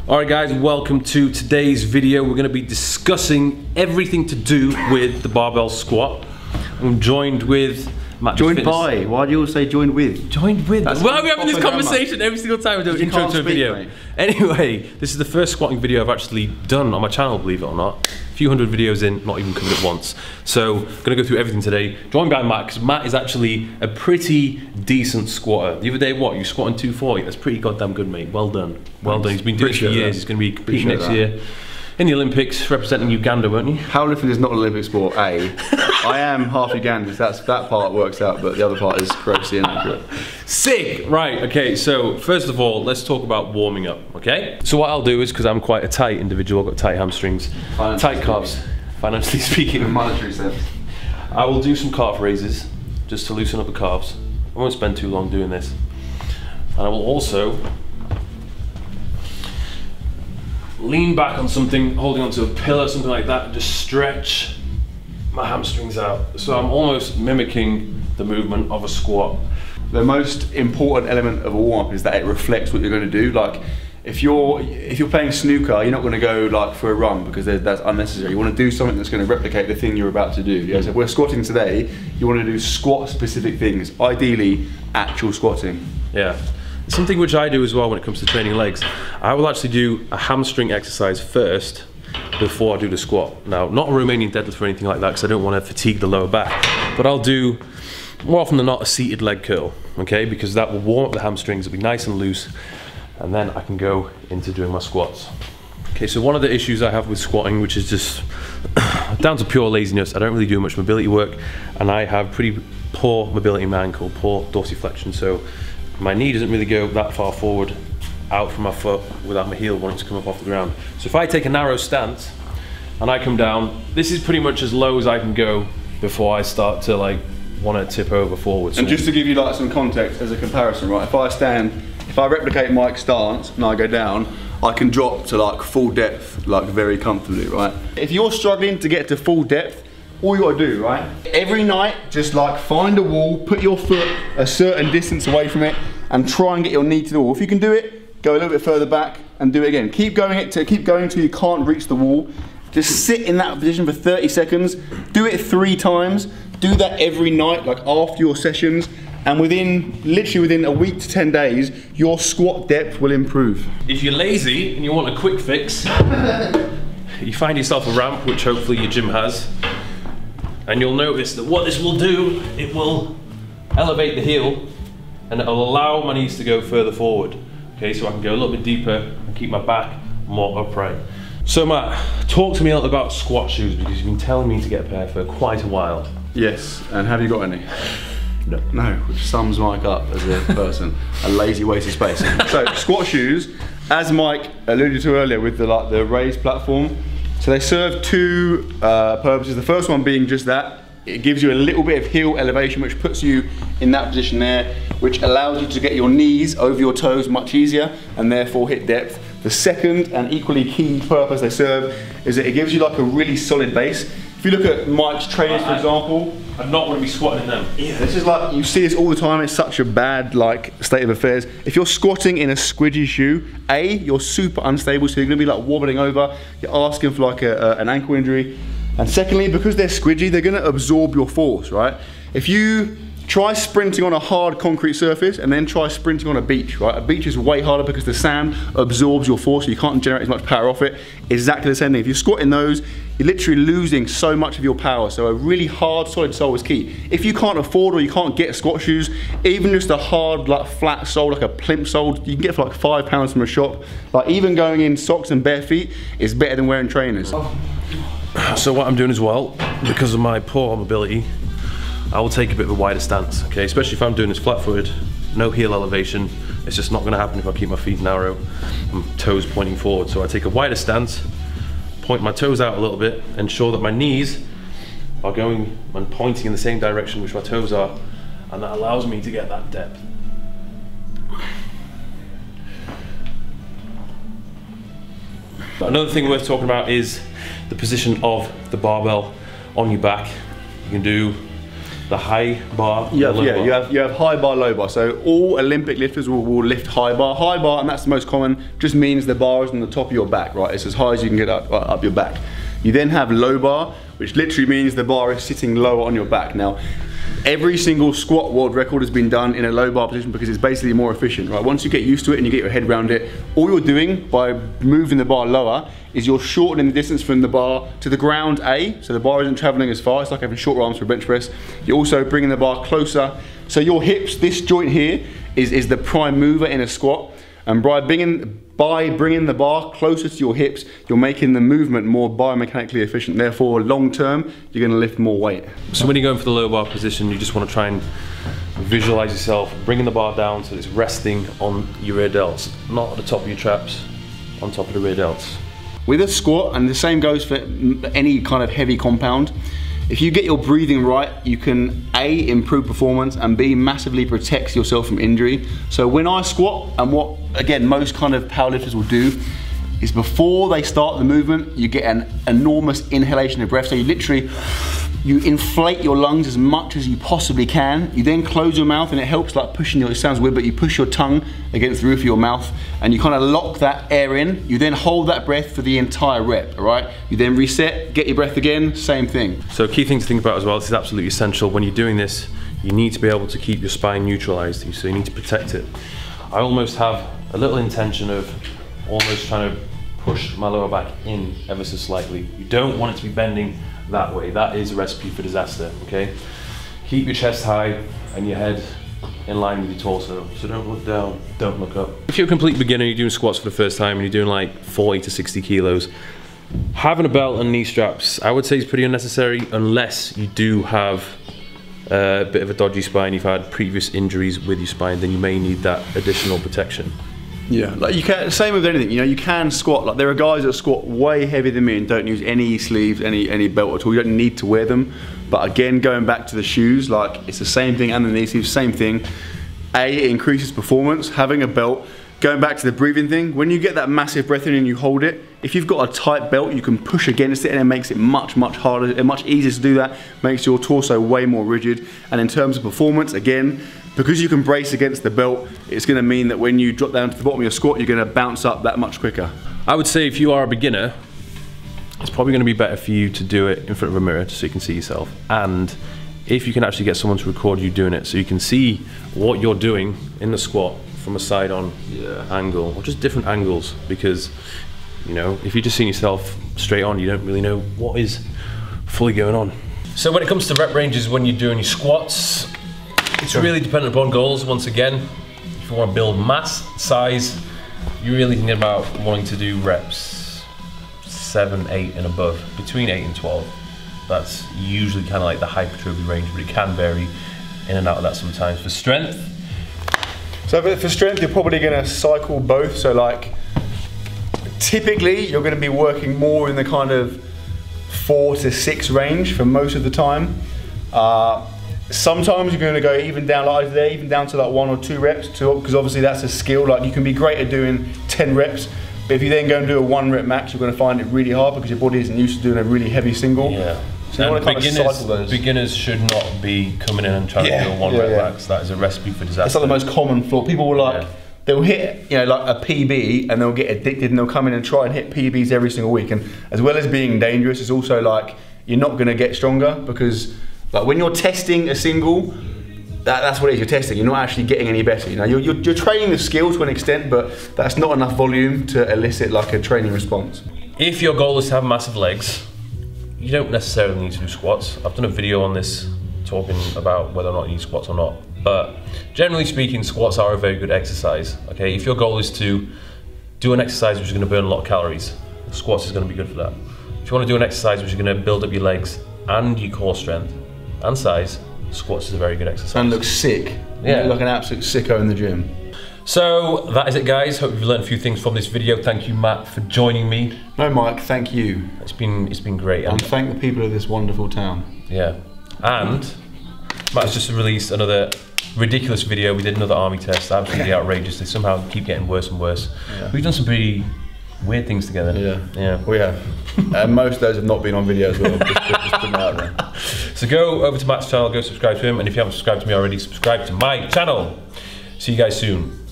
Alright guys, welcome to today's video. We're going to be discussing everything to do with the barbell squat. I'm joined with Matt. Joined by? Why do you always say joined with? Joined with? That's well, we're having this conversation every single time we do an intro to a video. Mate. Anyway, this is the first squatting video I've actually done on my channel, believe it or not. A few hundred videos in, not even covered it once. So, I'm going to go through everything today. Joined by Matt, because Matt is actually a pretty decent squatter. The other day, what? You squatting 240? That's pretty goddamn good, mate. Well done. Well done. He's been doing it for years. He's going to be competing next year in the Olympics, representing Uganda, won't you? Powerlifting is not an Olympic sport, A. I am half Ugandan, so that part works out, but the other part is grossly inaccurate. Sick! Right, okay, so first of all, let's talk about warming up, okay? So what I'll do is, because I'm quite a tight individual, I've got tight hamstrings, tight calves, financially speaking. In monetary sense. I will do some calf raises, just to loosen up the calves. I won't spend too long doing this. And I will also lean back on something, holding onto a pillar, something like that, and just stretch my hamstrings out. So I'm almost mimicking the movement of a squat. The most important element of a warm-up is that it reflects what you're going to do. Like, if you're playing snooker, you're not going to go like for a run because that's unnecessary. You want to do something that's going to replicate the thing you're about to do. Yeah? So if we're squatting today, you want to do squat-specific things. Ideally, actual squatting. Yeah. Something which I do as well when it comes to training legs, I will actually do a hamstring exercise first before I do the squat. Now, not a Romanian deadlift or anything like that because I don't want to fatigue the lower back, but I'll do, more often than not, a seated leg curl, okay? Because that will warm up the hamstrings, it'll be nice and loose, and then I can go into doing my squats. Okay, so one of the issues I have with squatting, which is just down to pure laziness, I don't really do much mobility work, and I have pretty poor mobility in my ankle, poor dorsiflexion, so my knee doesn't really go that far forward out from my foot without my heel wanting to come up off the ground. So if I take a narrow stance and I come down, this is pretty much as low as I can go before I start to like want to tip over forwards. And just to give you like some context as a comparison, right? If I replicate Mike's stance and I go down, I can drop to like full depth, like very comfortably, right? If you're struggling to get to full depth, all you gotta do, right? Every night, just like find a wall, put your foot a certain distance away from it, and try and get your knee to the wall. If you can do it, go a little bit further back and do it again. Keep going until you can't reach the wall. Just sit in that position for 30 seconds. Do it 3 times. Do that every night, like after your sessions. And literally within a week to 10 days, your squat depth will improve. If you're lazy and you want a quick fix, you find yourself a ramp, which hopefully your gym has, and you'll notice that what this will do, it will elevate the heel and it'll allow my knees to go further forward. Okay, so I can go a little bit deeper and keep my back more upright. So Matt, talk to me a little about squat shoes because you've been telling me to get a pair for quite a while. Yes, and have you got any? No. No, which sums Mike up as a person. A lazy waste of space. So squat shoes, as Mike alluded to earlier with the raised platform, so they serve 2 purposes. The first one being just that. It gives you a little bit of heel elevation, which puts you in that position there, which allows you to get your knees over your toes much easier and therefore hit depth. The second and equally key purpose they serve is that it gives you like a really solid base. If you look at Mike's trainers, for example, I'm not going to be squatting in them. Yeah, this is like, you see this all the time, it's such a bad like state of affairs. If you're squatting in a squidgy shoe, A, you're super unstable, so you're going to be like wobbling over, you're asking for like an ankle injury. And secondly, because they're squidgy, they're going to absorb your force, right? If you try sprinting on a hard concrete surface and then try sprinting on a beach, right? A beach is way harder because the sand absorbs your force, so you can't generate as much power off it. Exactly the same thing. If you're squatting those, you're literally losing so much of your power. So a really hard, solid sole is key. If you can't afford or you can't get squat shoes, even just a hard, like flat sole, like a plimp sole, you can get for like £5 from a shop. Like even going in socks and bare feet is better than wearing trainers. So what I'm doing as well, because of my poor mobility, I will take a bit of a wider stance, okay? Especially if I'm doing this flat-footed, no heel elevation. It's just not going to happen if I keep my feet narrow and toes pointing forward. So I take a wider stance, point my toes out a little bit, ensure that my knees are going and pointing in the same direction which my toes are, and that allows me to get that depth. Another thing worth talking about is the position of the barbell on your back. You can do the high bar. You have high bar, low bar. So all Olympic lifters will lift high bar. High bar, and that's the most common, just means the bar is on the top of your back, right? It's as high as you can get up your back. You then have low bar, which literally means the bar is sitting lower on your back. Now, every single squat world record has been done in a low bar position because it's basically more efficient, right? Once you get used to it and you get your head around it, all you're doing by moving the bar lower is you're shortening the distance from the bar to the ground, A, so the bar isn't traveling as far. It's like having shorter arms for a bench press. You're also bringing the bar closer. So your hips, this joint here, is the prime mover in a squat. And by bringing the bar closer to your hips, you're making the movement more biomechanically efficient. Therefore, long term, you're gonna lift more weight. So when you're going for the low bar position, you just wanna try and visualize yourself bringing the bar down so it's resting on your rear delts, not at the top of your traps, on top of the rear delts. With a squat, and the same goes for any kind of heavy compound, if you get your breathing right, you can A, improve performance, and B, massively protect yourself from injury. So when I squat, and what, again, most kind of powerlifters will do, is before they start the movement, you get an enormous inhalation of breath. So you inflate your lungs as much as you possibly can. You then close your mouth, and it helps like pushing it sounds weird, but you push your tongue against the roof of your mouth, and you kind of lock that air in. You then hold that breath for the entire rep, all right? You then reset, get your breath again, same thing. So key thing to think about as well, this is absolutely essential. When you're doing this, you need to be able to keep your spine neutralized, so you need to protect it. I almost have a little intention of almost trying to push my lower back in ever so slightly. You don't want it to be bending that way. That is a recipe for disaster, okay? Keep your chest high and your head in line with your torso. So don't look down, don't look up. If you're a complete beginner, you're doing squats for the first time and you're doing like 40 to 60 kilos, having a belt and knee straps, I would say is pretty unnecessary unless you do have a bit of a dodgy spine, you've had previous injuries with your spine, then you may need that additional protection. Yeah, like you can, same with anything, you know, you can squat, like there are guys that squat way heavier than me and don't use any sleeves, any belt at all, you don't need to wear them. But again, going back to the shoes, like it's the same thing, and the knee sleeves, same thing. A, it increases performance, having a belt. Going back to the breathing thing, when you get that massive breath in and you hold it, if you've got a tight belt, you can push against it and it makes it much harder and much easier to do that, makes your torso way more rigid. And in terms of performance, again, because you can brace against the belt, it's gonna mean that when you drop down to the bottom of your squat, you're gonna bounce up that much quicker. I would say if you are a beginner, it's probably gonna be better for you to do it in front of a mirror so you can see yourself. And if you can actually get someone to record you doing it so you can see what you're doing in the squat from a side on angle, or just different angles, because you know, if you're just seeing yourself straight on, you don't really know what is fully going on. So when it comes to rep ranges when you're doing your squats, it's really dependent upon goals. Once again, if you want to build mass, size, you really think about wanting to do reps 7, 8 and above, between 8 and 12. That's usually kind of like the hypertrophy range, but it can vary in and out of that sometimes. For strength, so for strength, you're probably gonna cycle both. So like, typically you're gonna be working more in the kind of 4 to 6 range for most of the time. Sometimes you're gonna go even down like there, even down to like 1 or 2 reps, because obviously that's a skill. Like you can be great at doing 10 reps, but if you then go and do a 1 rep max, you're gonna find it really hard because your body isn't used to doing a really heavy single. Yeah. So you want to kind of cycle those. Beginners should not be coming in and trying to do a 1 rep max. That is a recipe for disaster. That's like the most common flaw. People will like, they'll hit, you know, like a PB and they'll get addicted and they'll come in and try and hit PBs every single week. And as well as being dangerous, it's also like, you're not gonna get stronger because like when you're testing a single, that's what it is, you're testing. You're not actually getting any better. You know, you're training the skill to an extent, but that's not enough volume to elicit like a training response. If your goal is to have massive legs, you don't necessarily need to do squats. I've done a video on this talking about whether or not you need squats or not. But generally speaking, squats are a very good exercise. Okay, if your goal is to do an exercise which is going to burn a lot of calories, squats is going to be good for that. If you want to do an exercise which is going to build up your legs and your core strength and size, squats is a very good exercise. And looks sick. Yeah, you look like an absolute sicko in the gym. So that is it, guys. Hope you've learned a few things from this video. Thank you, Matt, for joining me. No, Mike, thank you. It's been great. And thank the people of this wonderful town. Yeah, and Matt's just released another ridiculous video. We did another army test, absolutely outrageous. They somehow keep getting worse and worse. Yeah. We've done some pretty weird things together. Yeah, we have. And most of those have not been on video as well. Just putting it out there. So go over to Matt's channel, go subscribe to him, and if you haven't subscribed to me already, subscribe to my channel. See you guys soon.